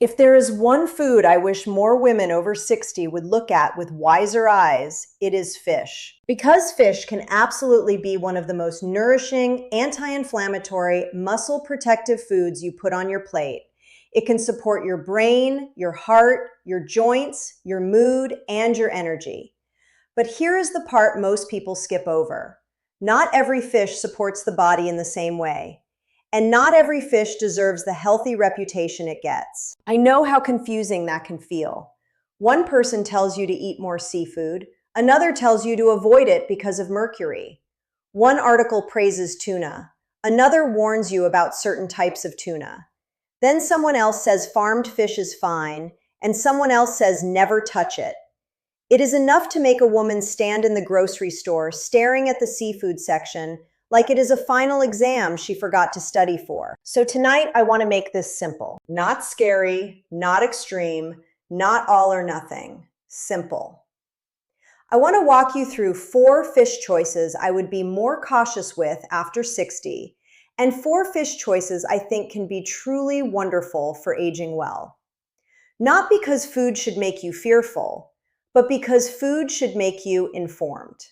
If there is one food I wish more women over 60 would look at with wiser eyes, it is fish. Because fish can absolutely be one of the most nourishing, anti-inflammatory, muscle protective foods you put on your plate. It can support your brain, your heart, your joints, your mood, and your energy. But here is the part most people skip over. Not every fish supports the body in the same way. And not every fish deserves the healthy reputation it gets. I know how confusing that can feel. One person tells you to eat more seafood, another tells you to avoid it because of mercury. One article praises tuna, another warns you about certain types of tuna. Then someone else says farmed fish is fine, and someone else says never touch it. It is enough to make a woman stand in the grocery store staring at the seafood section like it is a final exam she forgot to study for. So tonight, I want to make this simple. Not scary, not extreme, not all or nothing. Simple. I want to walk you through 4 fish choices I would be more cautious with after 60, and 4 fish choices I think can be truly wonderful for aging well. Not because food should make you fearful, but because food should make you informed.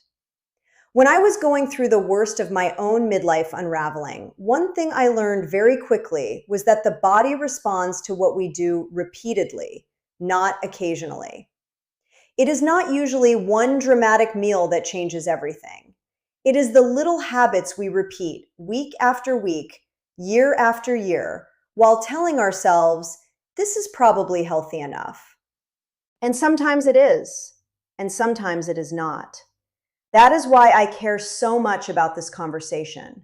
When I was going through the worst of my own midlife unraveling, one thing I learned very quickly was that the body responds to what we do repeatedly, not occasionally. It is not usually one dramatic meal that changes everything. It is the little habits we repeat week after week, year after year, while telling ourselves, this is probably healthy enough. And sometimes it is, and sometimes it is not. That is why I care so much about this conversation.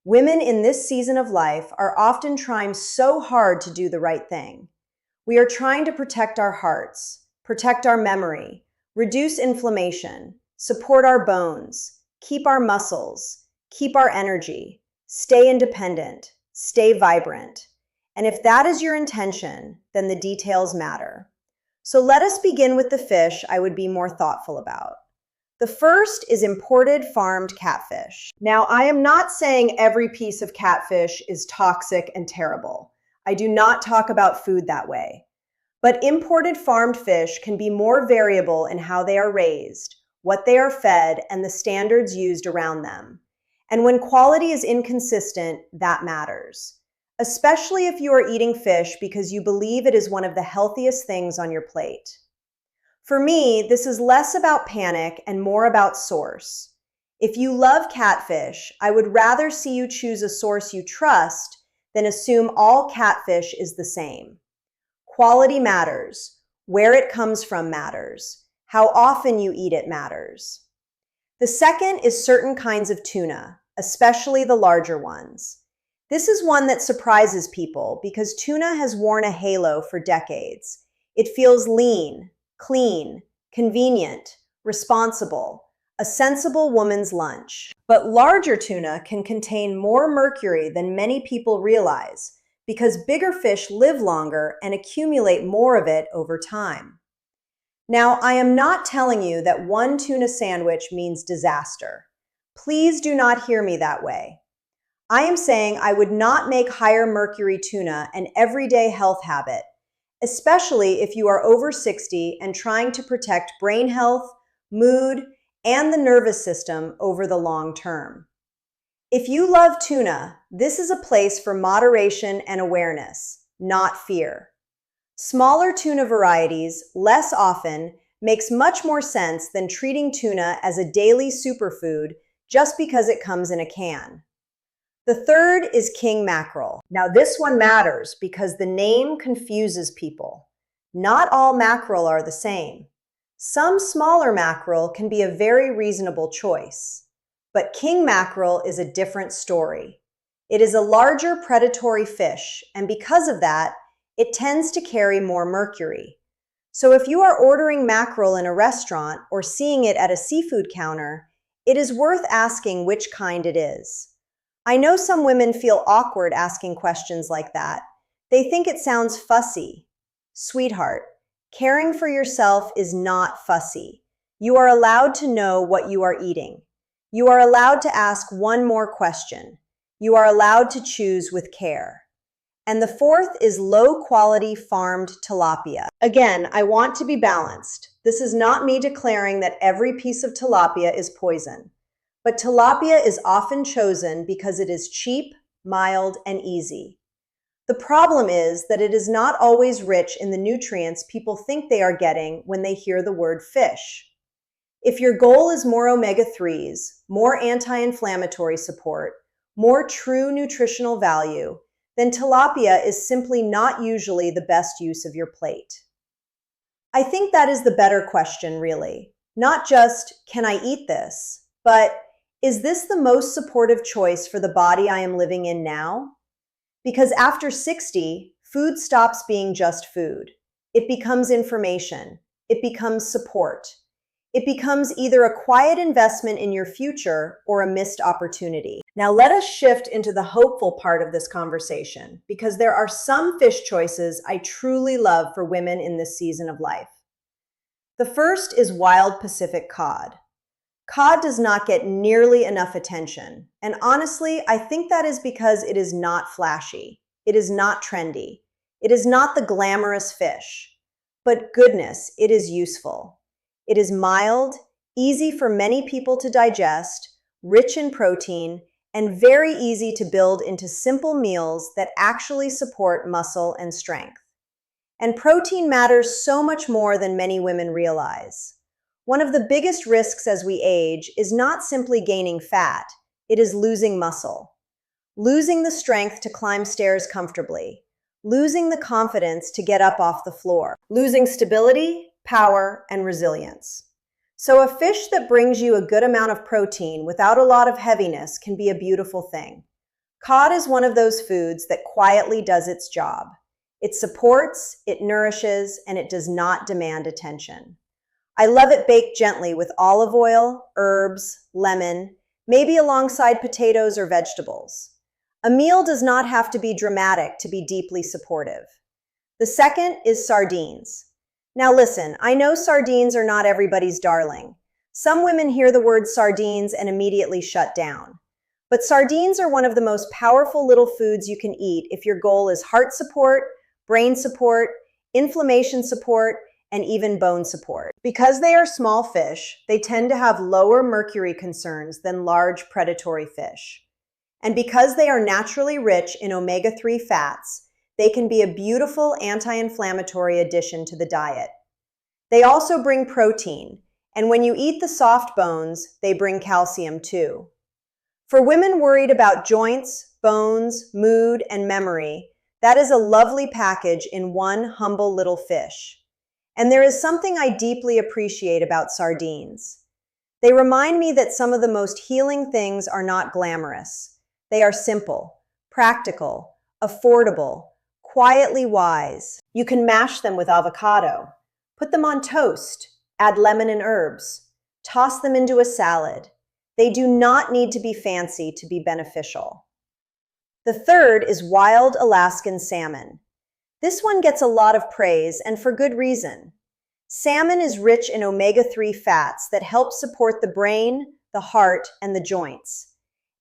Women in this season of life are often trying so hard to do the right thing. We are trying to protect our hearts, protect our memory, reduce inflammation, support our bones, keep our muscles, keep our energy, stay independent, stay vibrant. And if that is your intention, then the details matter. So let us begin with the fish I would be more thoughtful about. The first is imported farmed catfish. Now, I am not saying every piece of catfish is toxic and terrible. I do not talk about food that way. But imported farmed fish can be more variable in how they are raised, what they are fed, and the standards used around them. And when quality is inconsistent, that matters. Especially if you are eating fish because you believe it is one of the healthiest things on your plate. For me, this is less about panic and more about source. If you love catfish, I would rather see you choose a source you trust than assume all catfish is the same. Quality matters. Where it comes from matters. How often you eat it matters. The second is certain kinds of tuna, especially the larger ones. This is one that surprises people because tuna has worn a halo for decades. It feels lean, clean, convenient, responsible, a sensible woman's lunch. But larger tuna can contain more mercury than many people realize because bigger fish live longer and accumulate more of it over time. Now, I am not telling you that one tuna sandwich means disaster. Please do not hear me that way. I am saying I would not make higher mercury tuna an everyday health habit, especially if you are over 60 and trying to protect brain health, mood, and the nervous system over the long term. If you love tuna, this is a place for moderation and awareness, not fear. Smaller tuna varieties, less often, makes much more sense than treating tuna as a daily superfood just because it comes in a can. The third is king mackerel. Now this one matters because the name confuses people. Not all mackerel are the same. Some smaller mackerel can be a very reasonable choice. But king mackerel is a different story. It is a larger predatory fish, and because of that, it tends to carry more mercury. So if you are ordering mackerel in a restaurant or seeing it at a seafood counter, it is worth asking which kind it is. I know some women feel awkward asking questions like that. They think it sounds fussy. Sweetheart, caring for yourself is not fussy. You are allowed to know what you are eating. You are allowed to ask one more question. You are allowed to choose with care. And the fourth is low-quality farmed tilapia. Again, I want to be balanced. This is not me declaring that every piece of tilapia is poison. But tilapia is often chosen because it is cheap, mild, and easy. The problem is that it is not always rich in the nutrients people think they are getting when they hear the word fish. If your goal is more omega-3s, more anti-inflammatory support, more true nutritional value, then tilapia is simply not usually the best use of your plate. I think that is the better question, really. Not just, can I eat this? But, is this the most supportive choice for the body I am living in now? Because after 60, food stops being just food. It becomes information. It becomes support. It becomes either a quiet investment in your future or a missed opportunity. Now let us shift into the hopeful part of this conversation, because there are some fish choices I truly love for women in this season of life. The first is wild Pacific cod. Cod does not get nearly enough attention, and honestly, I think that is because it is not flashy. It is not trendy. It is not the glamorous fish. But goodness, it is useful. It is mild, easy for many people to digest, rich in protein, and very easy to build into simple meals that actually support muscle and strength. And protein matters so much more than many women realize. One of the biggest risks as we age is not simply gaining fat, it is losing muscle. Losing the strength to climb stairs comfortably. Losing the confidence to get up off the floor. Losing stability, power, and resilience. So a fish that brings you a good amount of protein without a lot of heaviness can be a beautiful thing. Cod is one of those foods that quietly does its job. It supports, it nourishes, and it does not demand attention. I love it baked gently with olive oil, herbs, lemon, maybe alongside potatoes or vegetables. A meal does not have to be dramatic to be deeply supportive. The second is sardines. Now listen, I know sardines are not everybody's darling. Some women hear the word sardines and immediately shut down. But sardines are one of the most powerful little foods you can eat if your goal is heart support, brain support, inflammation support, and even bone support. Because they are small fish, they tend to have lower mercury concerns than large predatory fish. And because they are naturally rich in omega-3 fats, they can be a beautiful anti-inflammatory addition to the diet. They also bring protein, and when you eat the soft bones, they bring calcium too. For women worried about joints, bones, mood, and memory, that is a lovely package in one humble little fish. And there is something I deeply appreciate about sardines. They remind me that some of the most healing things are not glamorous. They are simple, practical, affordable, quietly wise. You can mash them with avocado, put them on toast, add lemon and herbs, toss them into a salad. They do not need to be fancy to be beneficial. The third is wild Alaskan salmon. This one gets a lot of praise, and for good reason. Salmon is rich in omega-3 fats that help support the brain, the heart, and the joints.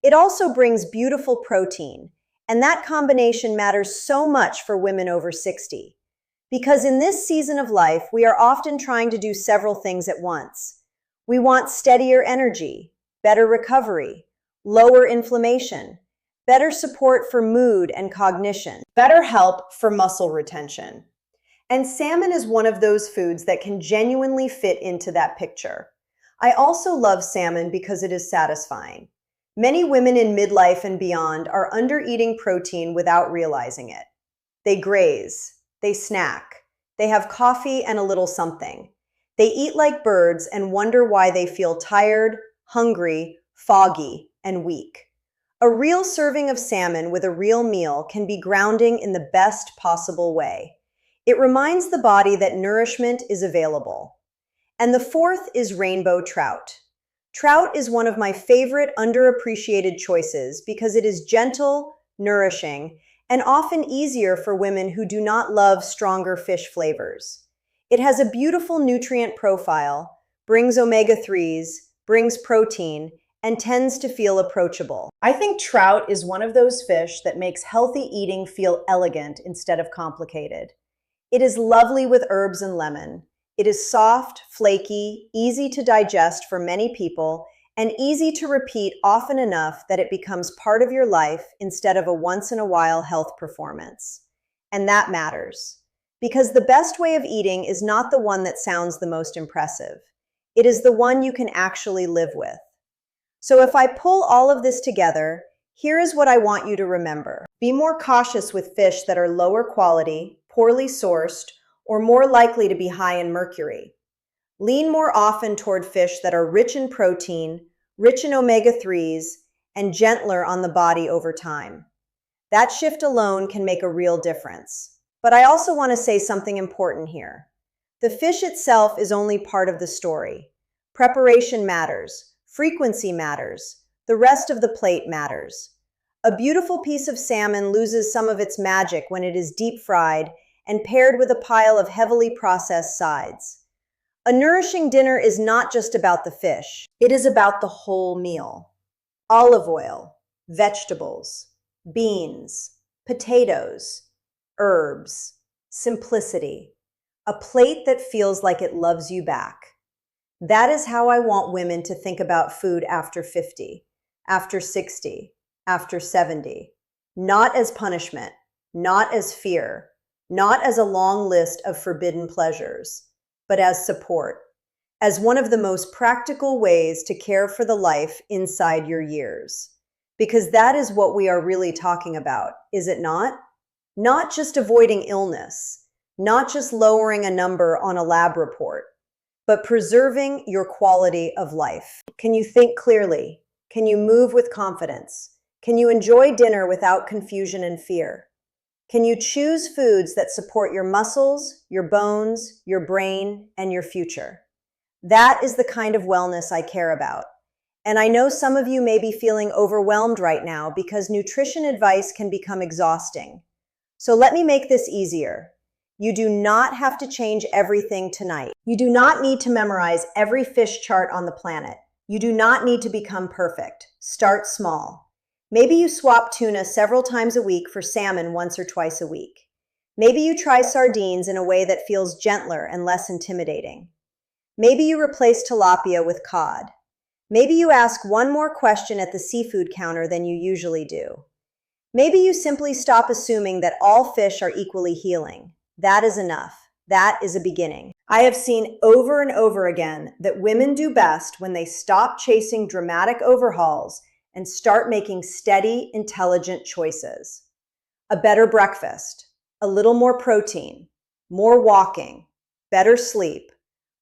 It also brings beautiful protein, and that combination matters so much for women over 60. Because in this season of life, we are often trying to do several things at once. We want steadier energy, better recovery, lower inflammation, better support for mood and cognition, better help for muscle retention. And salmon is one of those foods that can genuinely fit into that picture. I also love salmon because it is satisfying. Many women in midlife and beyond are under-eating protein without realizing it. They graze, they snack, they have coffee and a little something. They eat like birds and wonder why they feel tired, hungry, foggy, and weak. A real serving of salmon with a real meal can be grounding in the best possible way. It reminds the body that nourishment is available. And the fourth is rainbow trout. Trout is one of my favorite underappreciated choices because it is gentle, nourishing, and often easier for women who do not love stronger fish flavors. It has a beautiful nutrient profile, brings omega-3s, brings protein, and tends to feel approachable. I think trout is one of those fish that makes healthy eating feel elegant instead of complicated. It is lovely with herbs and lemon. It is soft, flaky, easy to digest for many people, and easy to repeat often enough that it becomes part of your life instead of a once-in-a-while health performance. And that matters, because the best way of eating is not the one that sounds the most impressive. It is the one you can actually live with. So if I pull all of this together, here is what I want you to remember. Be more cautious with fish that are lower quality, poorly sourced, or more likely to be high in mercury. Lean more often toward fish that are rich in protein, rich in omega-3s, and gentler on the body over time. That shift alone can make a real difference. But I also want to say something important here. The fish itself is only part of the story. Preparation matters, frequency matters, the rest of the plate matters. A beautiful piece of salmon loses some of its magic when it is deep fried and paired with a pile of heavily processed sides. A nourishing dinner is not just about the fish. It is about the whole meal. Olive oil, vegetables, beans, potatoes, herbs, simplicity. A plate that feels like it loves you back. That is how I want women to think about food after 50, after 60, after 70. Not as punishment, not as fear, not as a long list of forbidden pleasures, but as support, as one of the most practical ways to care for the life inside your years. Because that is what we are really talking about, is it not? Not just avoiding illness, not just lowering a number on a lab report, but preserving your quality of life. Can you think clearly? Can you move with confidence? Can you enjoy dinner without confusion and fear? Can you choose foods that support your muscles, your bones, your brain, and your future? That is the kind of wellness I care about. And I know some of you may be feeling overwhelmed right now because nutrition advice can become exhausting. So let me make this easier. You do not have to change everything tonight. You do not need to memorize every fish chart on the planet. You do not need to become perfect. Start small. Maybe you swap tuna several times a week for salmon once or twice a week. Maybe you try sardines in a way that feels gentler and less intimidating. Maybe you replace tilapia with cod. Maybe you ask one more question at the seafood counter than you usually do. Maybe you simply stop assuming that all fish are equally healing. That is enough. That is a beginning. I have seen over and over again that women do best when they stop chasing dramatic overhauls and start making steady, intelligent choices. A better breakfast, a little more protein, more walking, better sleep,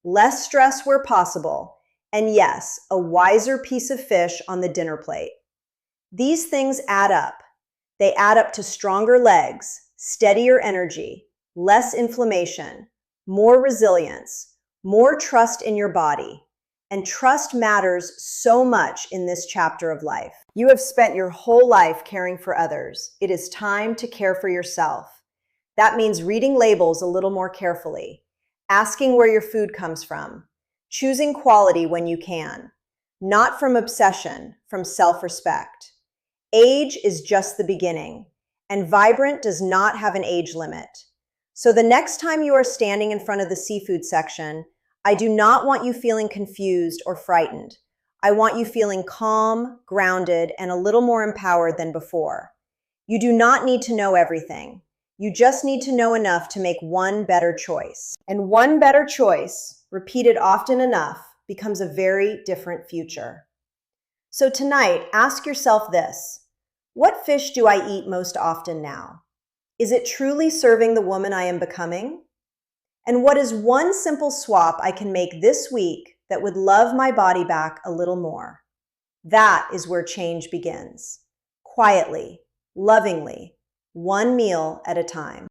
less stress where possible, and yes, a wiser piece of fish on the dinner plate. These things add up. They add up to stronger legs, steadier energy, less inflammation, more resilience, more trust in your body. And trust matters so much in this chapter of life. You have spent your whole life caring for others. It is time to care for yourself. That means reading labels a little more carefully, asking where your food comes from, choosing quality when you can, not from obsession, from self-respect. Age is just the beginning, and Vibrant does not have an age limit. So the next time you are standing in front of the seafood section, I do not want you feeling confused or frightened. I want you feeling calm, grounded, and a little more empowered than before. You do not need to know everything. You just need to know enough to make one better choice. And one better choice, repeated often enough, becomes a very different future. So tonight, ask yourself this: what fish do I eat most often now? Is it truly serving the woman I am becoming? And what is one simple swap I can make this week that would love my body back a little more? That is where change begins. Quietly, lovingly, one meal at a time.